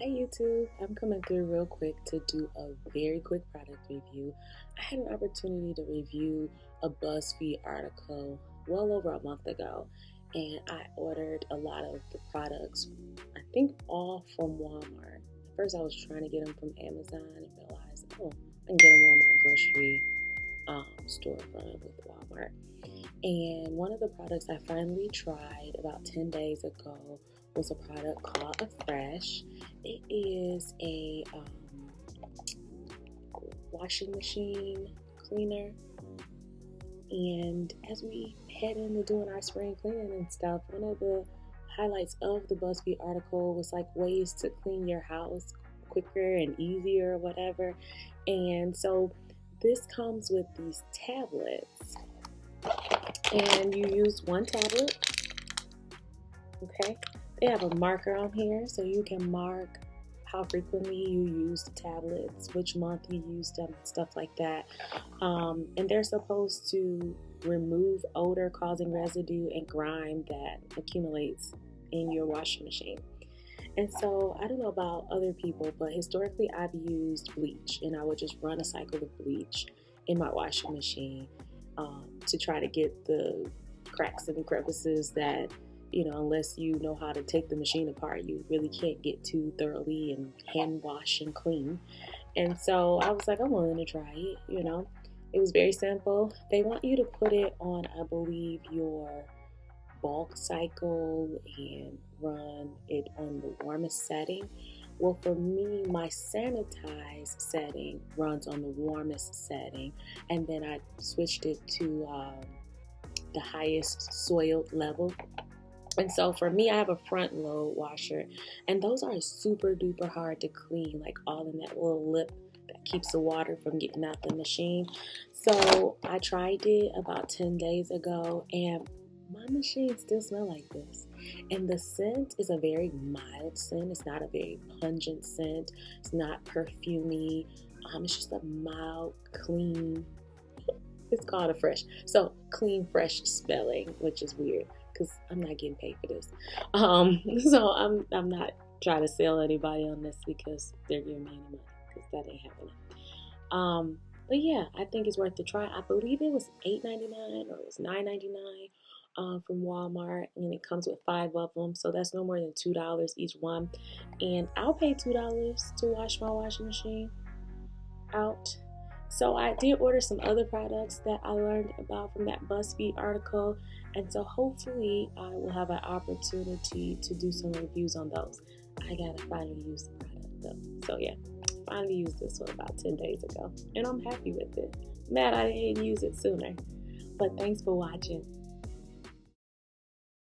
Hi YouTube, I'm coming through real quick to do a very quick product review. I had an opportunity to review a BuzzFeed article well over a month ago, and I ordered a lot of the products, I think all from Walmart. At first I was trying to get them from Amazon and realized, oh, I can get them Walmart grocery storefront with Walmart. And one of the products I finally tried about 10 days ago was a product called Affresh. It is a washing machine cleaner. And as we head into doing our spring cleaning and stuff, one of the highlights of the BuzzFeed article was like ways to clean your house quicker and easier or whatever. And so this comes with these tablets, and you use one tablet. Okay, they have a marker on here so you can mark how frequently you use the tablets, which month you use them, stuff like that. And they're supposed to remove odor causing residue and grime that accumulates in your washing machine. And so I don't know about other people, but historically I've used bleach, and I would just run a cycle of bleach in my washing machine to try to get the cracks and crevices that, unless you know how to take the machine apart, you really can't get to thoroughly and hand wash and clean. And so I was like, I'm willing to try it. It was very simple. They want you to put it on, I believe, your bulk cycle and run it on the warmest setting. Well, for me, my sanitized setting runs on the warmest setting, and then I switched it to the highest soiled level. And so for me, I have a front load washer, and those are super duper hard to clean, like all in that little lip that keeps the water from getting out the machine. So I tried it about 10 days ago, and my machine still smells like this. And the scent is a very mild scent. It's not a very pungent scent. It's not perfumey. It's just a mild, clean. It's called Affresh. So clean, fresh smelling, which is weird because I'm not getting paid for this. So I'm not trying to sell anybody on this because they're giving me any money, because that ain't happening. But yeah, I think it's worth the try. I believe it was $8.99 or it was $9.99 from Walmart, and it comes with 5 of them, so that's no more than $2 each one. And I'll pay $2 to wash my washing machine out. So I did order some other products that I learned about from that BuzzFeed article, and so hopefully I will have an opportunity to do some reviews on those. I gotta finally use the product though. So yeah, finally used this one about 10 days ago, and I'm happy with it. Mad I didn't use it sooner. But thanks for watching.